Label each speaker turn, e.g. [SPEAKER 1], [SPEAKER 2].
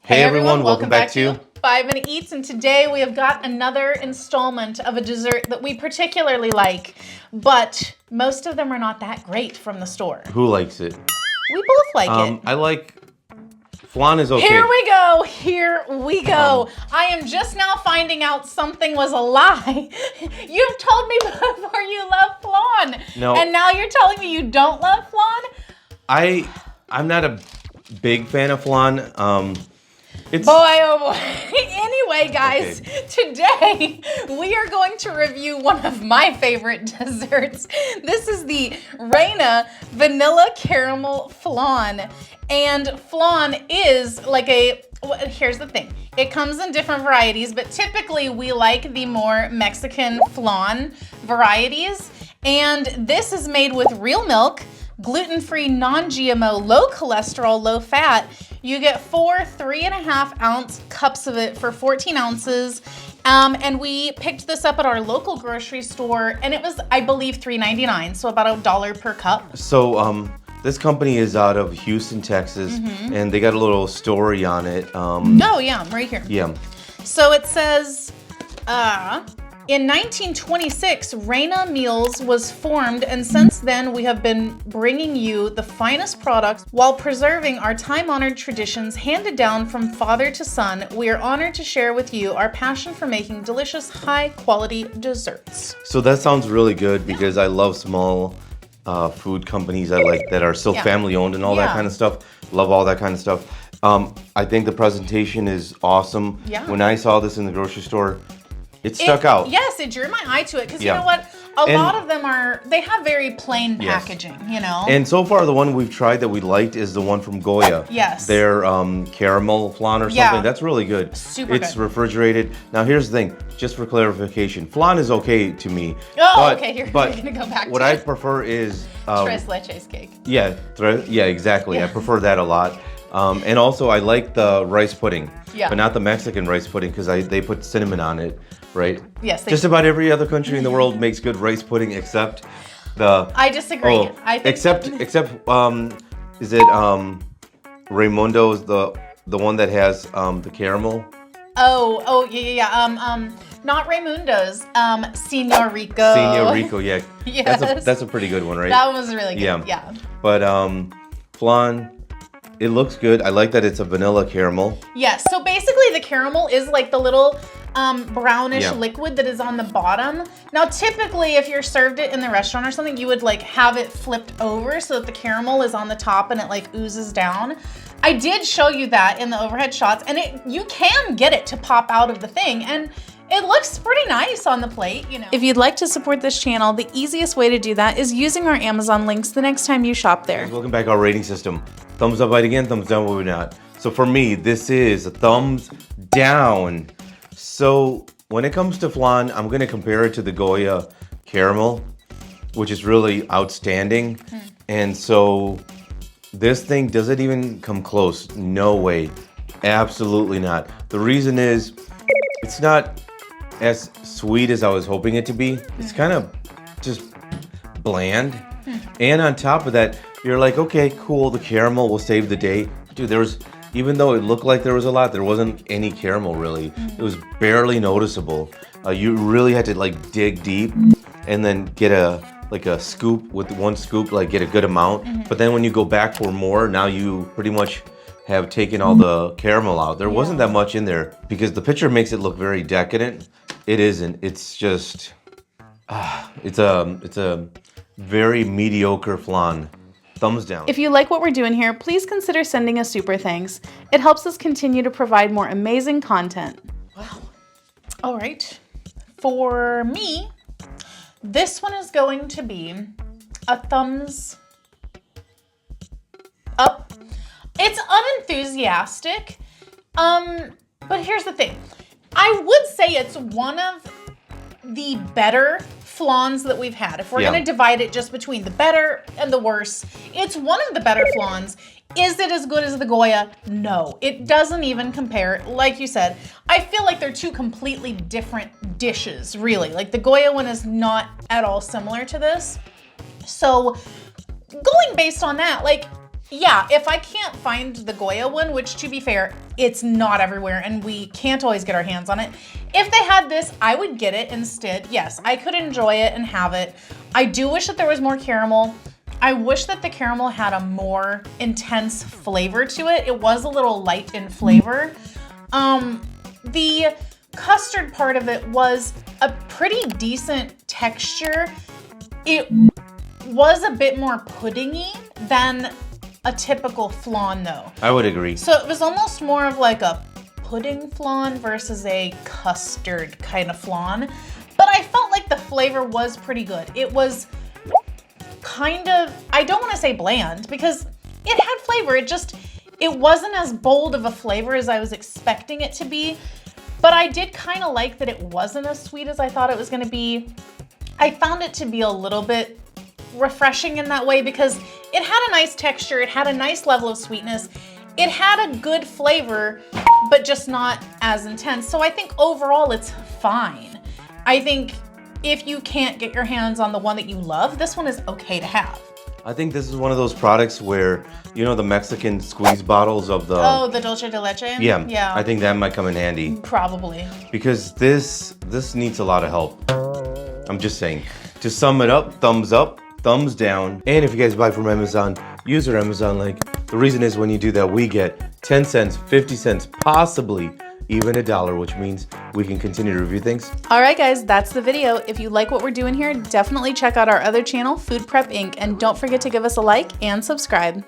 [SPEAKER 1] Hey everyone, welcome back to
[SPEAKER 2] 5 Minute Eats, and today we have got another installment of a dessert that we particularly like, but most of them are not that great from the store.
[SPEAKER 1] Who likes it?
[SPEAKER 2] We both like it.
[SPEAKER 1] I like Flan is okay.
[SPEAKER 2] Here we go. I am just now finding out something was a lie. You've told me before you love flan.
[SPEAKER 1] No.
[SPEAKER 2] And now you're telling me you don't love flan?
[SPEAKER 1] I'm not a big fan of flan.
[SPEAKER 2] Boy, oh boy. Anyway, guys, Today we are going to review one of my favorite desserts. This is the Reina Vanilla Caramel Flan. And flan is like here's the thing. It comes in different varieties, but typically we like the more Mexican flan varieties. And this is made with real milk, gluten-free, non-GMO, low cholesterol, low fat. You get 4 3.5 ounce cups of it for 14 ounces. And we picked this up at our local grocery store, and it was, I believe, $3.99, so about $1 per cup.
[SPEAKER 1] So this company is out of Houston, Texas, and they got a little story on it.
[SPEAKER 2] Oh yeah, right here.
[SPEAKER 1] Yeah.
[SPEAKER 2] So it says, in 1926, Reina Meals was formed, and since then we have been bringing you the finest products while preserving our time-honored traditions handed down from father to son. We are honored to share with you our passion for making delicious, high-quality desserts.
[SPEAKER 1] So that sounds really good because I love small food companies I like that are still family-owned and all that kind of stuff. Love all that kind of stuff. I think the presentation is awesome.
[SPEAKER 2] Yeah.
[SPEAKER 1] When I saw this in the grocery store, it stuck out.
[SPEAKER 2] Yes, it drew my eye to it because you know what? A lot of them they have very plain packaging, you know?
[SPEAKER 1] And so far, the one we've tried that we liked is the one from Goya.
[SPEAKER 2] Yes.
[SPEAKER 1] Their caramel flan or something. That's really good.
[SPEAKER 2] Super good.
[SPEAKER 1] It's refrigerated. Now, here's the thing, just for clarification, flan is okay to me.
[SPEAKER 2] Oh, okay, you're going to go back to
[SPEAKER 1] what I prefer is...
[SPEAKER 2] Tres leches cake.
[SPEAKER 1] Yeah, exactly. I prefer that a lot. And also, I like the rice pudding.
[SPEAKER 2] Yeah.
[SPEAKER 1] But not the Mexican rice pudding because they put cinnamon on it, right?
[SPEAKER 2] Yes.
[SPEAKER 1] Just about every other country in the world makes good rice pudding except the...
[SPEAKER 2] I disagree.
[SPEAKER 1] Oh,
[SPEAKER 2] I think
[SPEAKER 1] except is it Raymundo's the one that has the caramel?
[SPEAKER 2] Oh, yeah. Not Raymundo's. Senor Rico.
[SPEAKER 1] Senor Rico, yeah.
[SPEAKER 2] Yes.
[SPEAKER 1] That's a pretty good one, right?
[SPEAKER 2] That was really good. Yeah.
[SPEAKER 1] But flan, it looks good. I like that it's a vanilla caramel.
[SPEAKER 2] Yes. So basically the caramel is like the little brownish liquid that is on the bottom. Now typically if you're served it in the restaurant or something, you would like have it flipped over so that the caramel is on the top and it like oozes down. I did show you that in the overhead shots, and you can get it to pop out of the thing, and it looks pretty nice on the plate, you know. If you'd like to support this channel, the easiest way to do that is using our Amazon links the next time you shop there.
[SPEAKER 1] Welcome back to our rating system. Thumbs up, bite again, thumbs down, what we're not. So for me, this is a thumbs down. So when it comes to flan, I'm gonna compare it to the Goya caramel, which is really outstanding. And so this thing doesn't even come close. No way. Absolutely not. The reason is it's not as sweet as I was hoping it to be. It's kind of just bland. And on top of that, you're like, okay, cool, the caramel will save the day. Dude, even though it looked like there was a lot, there wasn't any caramel really. It was barely noticeable. You really had to like dig deep and then get a scoop with one scoop, like get a good amount. But then when you go back for more, now you pretty much have taken all the caramel out. There wasn't that much in there because the picture makes it look very decadent. It isn't. It's just, it's a very mediocre flan. Thumbs down.
[SPEAKER 2] If you like what we're doing here, please consider sending us super thanks. It helps us continue to provide more amazing content. Wow. All right. For me, this one is going to be a thumbs up. It's unenthusiastic, but here's the thing. I would say it's one of the better flans that we've had. If we're gonna divide it just between the better and the worse, it's one of the better flans. Is it as good as the Goya? No, it doesn't even compare. Like you said, I feel like they're two completely different dishes, really. Like the Goya one is not at all similar to this. So going based on that, like Yeah, if I can't find the Goya one, which to be fair, it's not everywhere and we can't always get our hands on it. If they had this, I would get it instead. Yes, I could enjoy it and have it. I do wish that there was more caramel. I wish that the caramel had a more intense flavor to it. It was a little light in flavor. The custard part of it was a pretty decent texture. It was a bit more puddingy than a typical flan though.
[SPEAKER 1] I would agree.
[SPEAKER 2] So it was almost more of like a pudding flan versus a custard kind of flan. But I felt like the flavor was pretty good. It was kind of, I don't want to say bland because it had flavor. It wasn't as bold of a flavor as I was expecting it to be. But I did kind of like that it wasn't as sweet as I thought it was going to be. I found it to be a little bit refreshing in that way because it had a nice texture, it had a nice level of sweetness, it had a good flavor, but just not as intense. So I think overall it's fine. I think if you can't get your hands on the one that you love, this one is okay to have.
[SPEAKER 1] I think this is one of those products where, you know, the Mexican squeeze bottles of the...
[SPEAKER 2] Oh, the dulce de leche?
[SPEAKER 1] Yeah. I think that might come in handy.
[SPEAKER 2] Probably.
[SPEAKER 1] Because this needs a lot of help. I'm just saying. To sum it up, thumbs up, thumbs down. And if you guys buy from Amazon, use our Amazon link. The reason is when you do that, we get 10 cents, 50 cents, possibly even $1, which means we can continue to review things.
[SPEAKER 2] All right, guys, that's the video. If you like what we're doing here, definitely check out our other channel, Food Prep Inc. And don't forget to give us a like and subscribe.